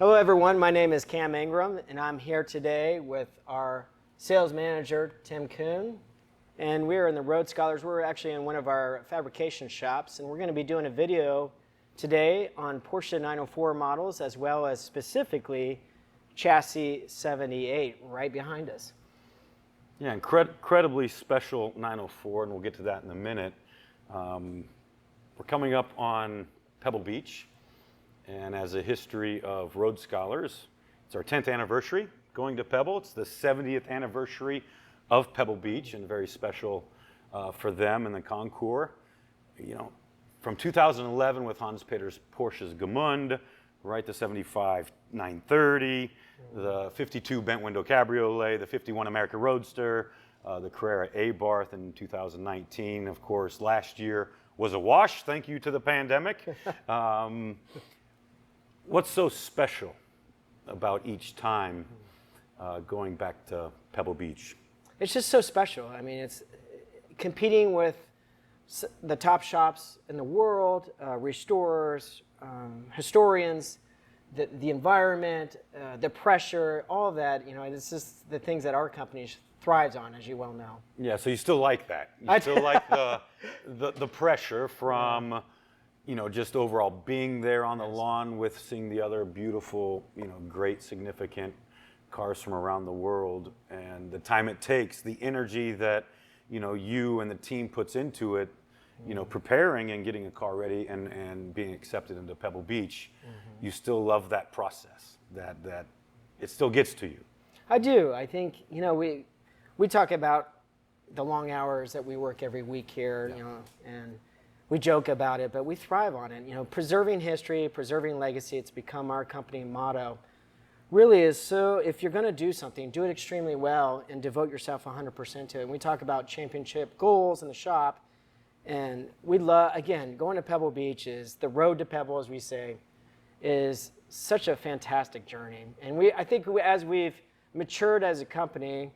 Hello everyone, my name is Cam Ingram and I'm here today with our sales manager, Tim Kuhn. And we're in the RoadScholars. We're actually in one of our fabrication shops and we're going to be doing a video today on Porsche 904 models as well as specifically chassis 78 right behind us. Yeah, incredibly special 904, and we'll get to that in a minute. We're coming up on Pebble Beach, and as a history of RoadScholars, it's our 10th anniversary going to Pebble. It's the 70th anniversary of Pebble Beach, and very special for them and the Concours. You know, from 2011 with Hans Peter's Porsche's Gemund, right, the 75 930, the 52 bent window cabriolet, the 51 America Roadster, the Carrera Abarth in 2019. Of course, last year was a wash, thank you to the pandemic. What's so special about each time going back to Pebble Beach? It's just so special. I mean, it's competing with the top shops in the world, restorers, historians, the environment, the pressure, all of that. You know, it's just the things that our company thrives on, as you well know. Yeah, so you still like that. You still like the pressure from, you know, just overall being there on the lawn with seeing the other beautiful, you know, great, significant cars from around the world, and the time it takes, the energy that, you know, you and the team puts into it, you know, preparing and getting a car ready and being accepted into Pebble Beach. You still love that process, that it still gets to you. I do. I think, you know, we talk about the long hours that we work every week here, you know, and we joke about it, but we thrive on it. You know, preserving history, preserving legacy, it's become our company motto. Really is, so if you're going to do something, do it extremely well and devote yourself 100% to it. And we talk about championship goals in the shop, and we love, again, going to Pebble Beach is the road to Pebble, as we say, is such a fantastic journey. And I think as we've matured as a company,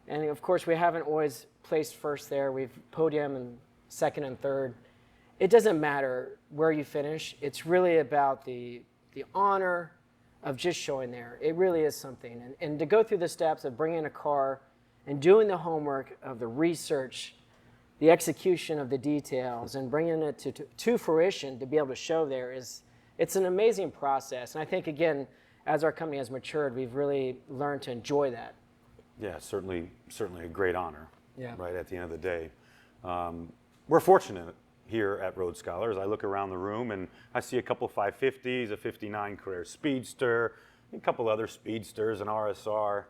and of course we haven't always placed first there, we've podium and second and third. It doesn't matter where you finish. It's really about the honor of just showing there. It really is something. And to go through the steps of bringing a car and doing the homework of the research, the execution of the details, and bringing it to fruition to be able to show there it's an amazing process. And I think, again, as our company has matured, we've really learned to enjoy that. Yeah, certainly a great honor, yeah, right, at the end of the day. We're fortunate here at RoadScholars. I look around the room and I see a couple 550s, a 59 Carrera Speedster, a couple other Speedsters, an RSR,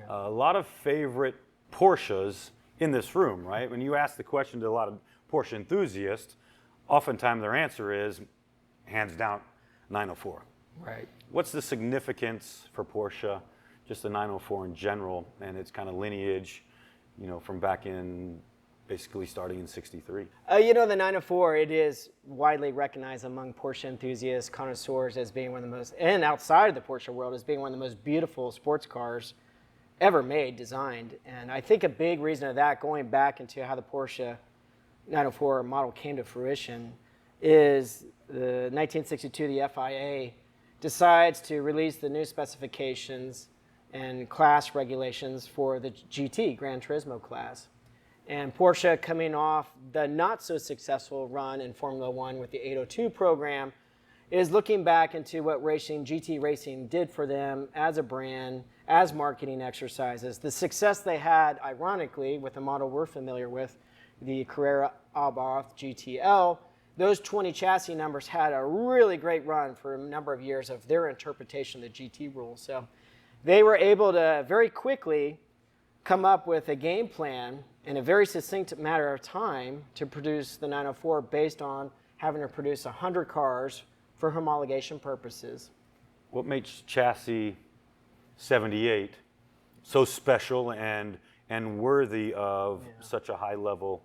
a lot of favorite Porsches in this room, right? When you ask the question to a lot of Porsche enthusiasts, oftentimes their answer is, hands down, 904. Right. What's the significance for Porsche, just the 904 in general, and its kind of lineage, you know, from back in, basically starting in '63? You know, the 904, it is widely recognized among Porsche enthusiasts, connoisseurs, as being one of the most, and outside of the Porsche world, as being one of the most beautiful sports cars ever made, designed. And I think a big reason of that, going back into how the Porsche 904 model came to fruition, is the 1962, the FIA decides to release the new specifications and class regulations for the GT, Gran Turismo class. And Porsche, coming off the not so successful run in Formula One with the 802 program, is looking back into what GT racing did for them as a brand, as marketing exercises. The success they had, ironically, with the model we're familiar with, the Carrera Abarth GTL, those 20 chassis numbers had a really great run for a number of years of their interpretation of the GT rules. So they were able to very quickly come up with a game plan in a very succinct matter of time to produce the 904 based on having to produce 100 cars for homologation purposes. What makes chassis 78 so special and worthy of such a high level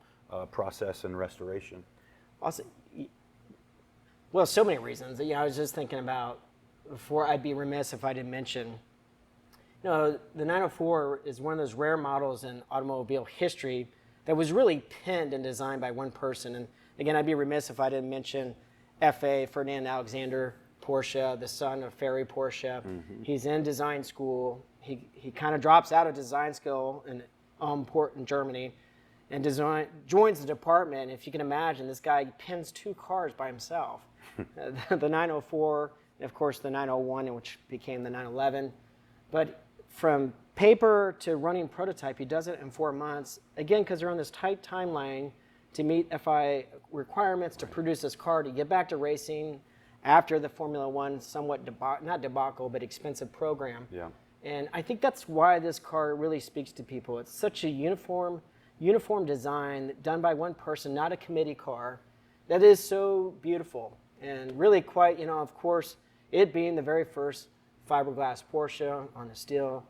process and restoration? Also, well, so many reasons. You know, I was just thinking about, before, I'd be remiss if I didn't mention, you know, the 904 is one of those rare models in automobile history that was really penned and designed by one person. And again, I'd be remiss if I didn't mention F.A. Ferdinand Alexander Porsche, the son of Ferry Porsche. He's in design school. He kind of drops out of design school in Port in Germany and joins the department. If you can imagine, this guy pins 2 cars by himself. The 904 and, of course, the 901, which became the 911. But from paper to running prototype, he does it in 4 months, again, because they're on this tight timeline to meet FI requirements to produce this car to get back to racing after the Formula One somewhat, not debacle, but expensive program. Yeah. And I think that's why this car really speaks to people. It's such a uniform design done by one person, not a committee car, that is so beautiful and really quite, of course, it being the very first fiberglass Porsche on a steel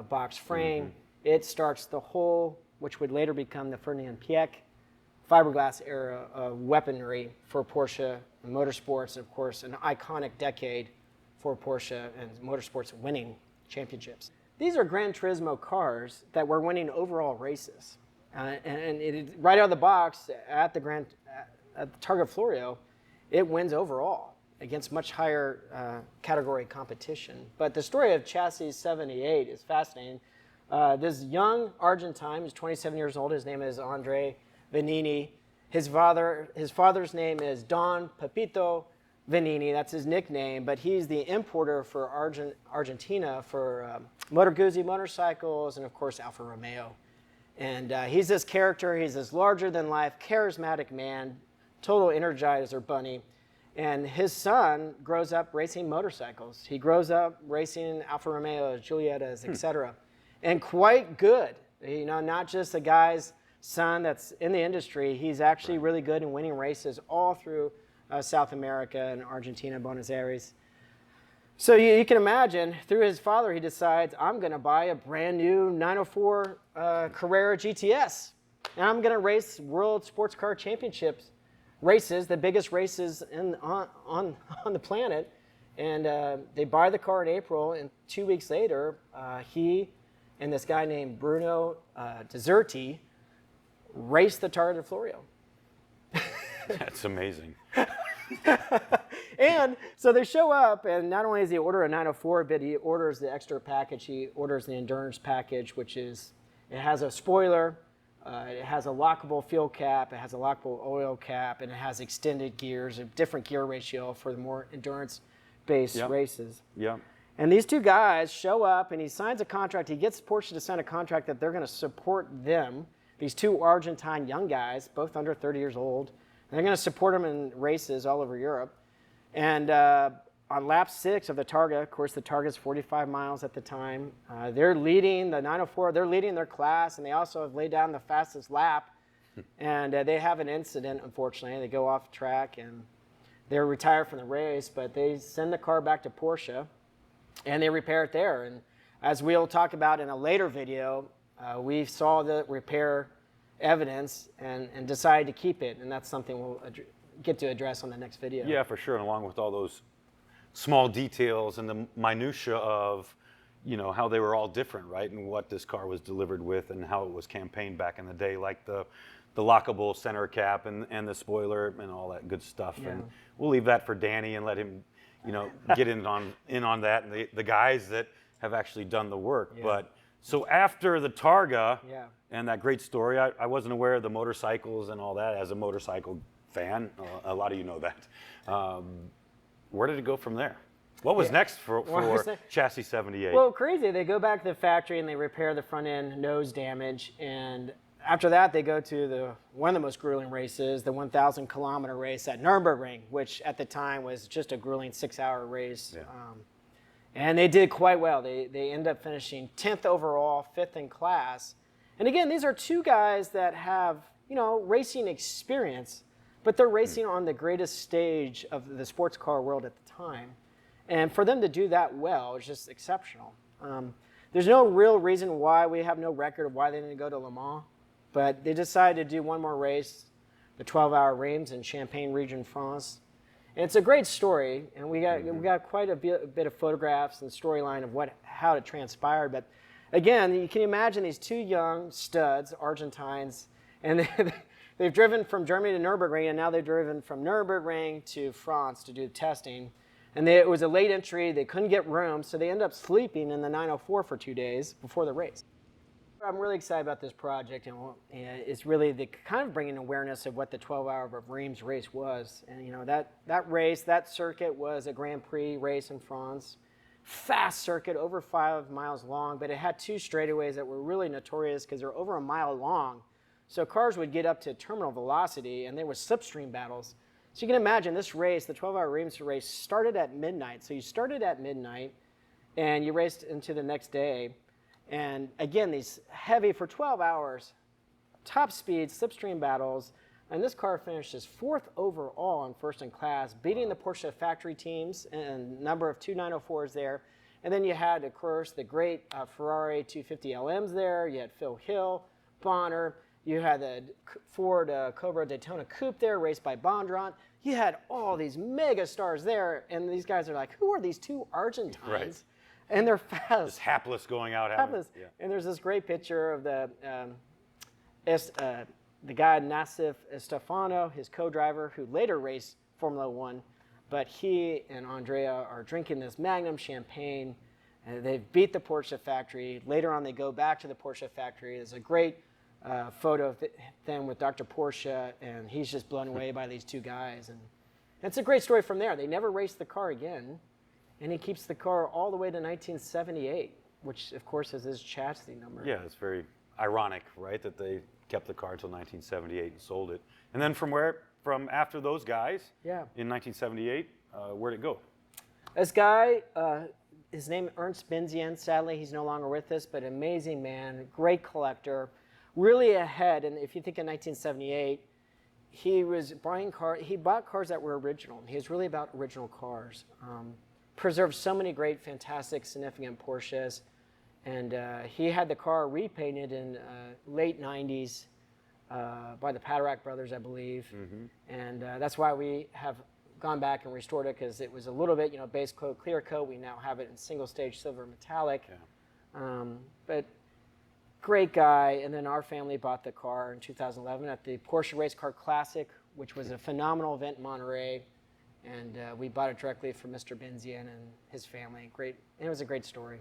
box frame, it starts the whole, which would later become the Ferdinand Piëch fiberglass era of weaponry for Porsche and motorsports, and of course, an iconic decade for Porsche and motorsports winning championships. These are Gran Turismo cars that were winning overall races. Right out of the box at the Targa Florio, it wins overall against much higher category competition. But the story of Chassis 78 is fascinating. This young Argentine, who's 27 years old, his name is Andre Vanini. His father's name is Don Pepito Vanini, that's his nickname, but he's the importer for Argentina for Motor Guzzi motorcycles and, of course, Alfa Romeo. And he's this character, he's this larger-than-life, charismatic man, total energizer bunny. And his son grows up racing motorcycles. He grows up racing Alfa Romeos, Giuliettas, etc. And quite good. Not just a guy's son that's in the industry. He's actually really good in winning races all through South America and Argentina, Buenos Aires. So you can imagine, through his father, he decides, I'm going to buy a brand new 904 Carrera GTS. And I'm going to race World Sports Car Championships races, the biggest races on the planet. And they buy the car in April, and 2 weeks later, he and this guy named Bruno Deserti race the Targa Florio. That's amazing. And so they show up, and not only does he order a 904, but he orders the extra package. He orders the endurance package, which is, it has a spoiler, it has a lockable fuel cap, it has a lockable oil cap, and it has extended gears, a different gear ratio for the more endurance-based races. Yeah. And these 2 guys show up, and he signs a contract. He gets Porsche to sign a contract that they're going to support them, these 2 Argentine young guys, both under 30 years old. And they're going to support them in races all over Europe. And on lap 6 of the Targa, of course, the Targa's 45 miles at the time. They're leading the 904. They're leading their class, and they also have laid down the fastest lap. And they have an incident, unfortunately. They go off track, and they're retired from the race. But they send the car back to Porsche, and they repair it there. And as we'll talk about in a later video, we saw the repair evidence and decided to keep it, and that's something we'll get to address on the next video. Yeah, for sure, and along with all those small details and the minutia of, how they were all different, right, and what this car was delivered with and how it was campaigned back in the day, like the lockable center cap and the spoiler and all that good stuff. Yeah. And we'll leave that for Danny and let him, get in on that, and the guys that have actually done the work. Yeah. But so after the Targa and that great story, I wasn't aware of the motorcycles and all that as a motorcycle fan. A lot of you know that. Where did it go from there? What was next for Chassis 78? Well, crazy. They go back to the factory and they repair the front end nose damage. And after that, they go to one of the most grueling races, the 1,000-kilometer race at Nürburgring, which at the time was just a grueling 6-hour race. Yeah. And they did quite well. They end up finishing 10th overall, 5th in class. And again, these are 2 guys that have, racing experience, but they're racing on the greatest stage of the sports car world at the time. And for them to do that well is just exceptional. There's no real reason why, we have no record of why they didn't go to Le Mans, but they decided to do one more race, the 12-hour Reims in Champagne region, France. And it's a great story, and we got quite a bit of photographs and storyline of how it transpired. But again, you can imagine these 2 young studs, Argentines, and they've driven from Germany to Nürburgring, and now they've driven from Nürburgring to France to do testing. And it was a late entry. They couldn't get room, so they ended up sleeping in the 904 for 2 days before the race. I'm really excited about this project, and it's really the kind of bringing awareness of what the 12 Hours of Reims race was. And you know, that race, that circuit was a Grand Prix race in France. Fast circuit, over 5 miles long, but it had 2 straightaways that were really notorious because they're over a mile long. So cars would get up to terminal velocity, and there were slipstream battles. So you can imagine this race, the 12 Hour Reims race, started at midnight. So you started at midnight, and you raced into the next day. And again, these heavy for 12 hours, top speed, slipstream battles. And this car finishes 4th overall in first in class, beating the Porsche factory teams and a number of 2.904s there. And then you had, of course, the great Ferrari 250 LMs there. You had Phil Hill, Bonner. You had the Ford Cobra Daytona Coupe there, raced by Bondurant. You had all these mega stars there. And these guys are like, who are these 2 Argentines? Right. And they're fast. Just hapless going out. Hapless. Yeah. And there's this great picture of the guy, Nassif Estefano, his co-driver, who later raced Formula One. But he and Andrea are drinking this Magnum champagne. And they've beat the Porsche factory. Later on, they go back to the Porsche factory. There's a great photo of them with Dr. Porsche, and he's just blown away by these 2 guys. And it's a great story from there. They never raced the car again. And he keeps the car all the way to 1978, which, of course, is his chassis number. Yeah, it's very ironic, right, that they kept the car until 1978 and sold it. And then from after those guys, yeah, in 1978, where'd it go? This guy, his name Ernst Benzian. Sadly, he's no longer with us, but amazing man, great collector, really ahead. And if you think in 1978, he was buying cars. He bought cars that were original. He was really about original cars. Preserved so many great, fantastic, significant Porsches. And he had the car repainted in late 90s by the Paterak brothers, I believe. Mm-hmm. And that's why we have gone back and restored it, because it was a little bit, base coat, clear coat. We now have it in single stage silver metallic. Yeah. But great guy. And then our family bought the car in 2011 at the Porsche Race Car Classic, which was a phenomenal event in Monterey. And we bought it directly from Mr. Benzian and his family. Great, and it was a great story.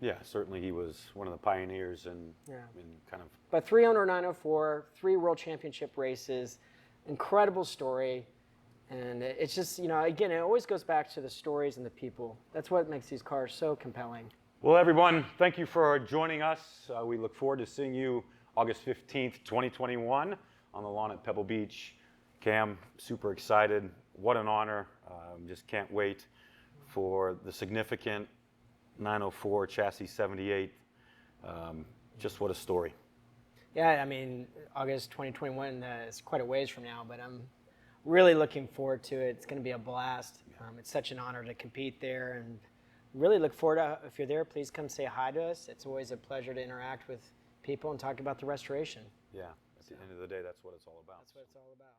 Yeah, certainly he was one of the pioneers and kind of. But 3 owner 904, 3 World Championship races, incredible story. And it's just, again, it always goes back to the stories and the people. That's what makes these cars so compelling. Well, everyone, thank you for joining us. We look forward to seeing you August 15th, 2021 on the lawn at Pebble Beach. Cam, super excited. What an honor. Just can't wait for the significant 904 chassis 78. Just what a story. Yeah, I mean, August 2021 is quite a ways from now, but I'm really looking forward to it. It's going to be a blast. It's such an honor to compete there, and really look forward to, if you're there, please come say hi to us. It's always a pleasure to interact with people and talk about the restoration. Yeah, at the end of the day, that's what it's all about. That's what it's all about.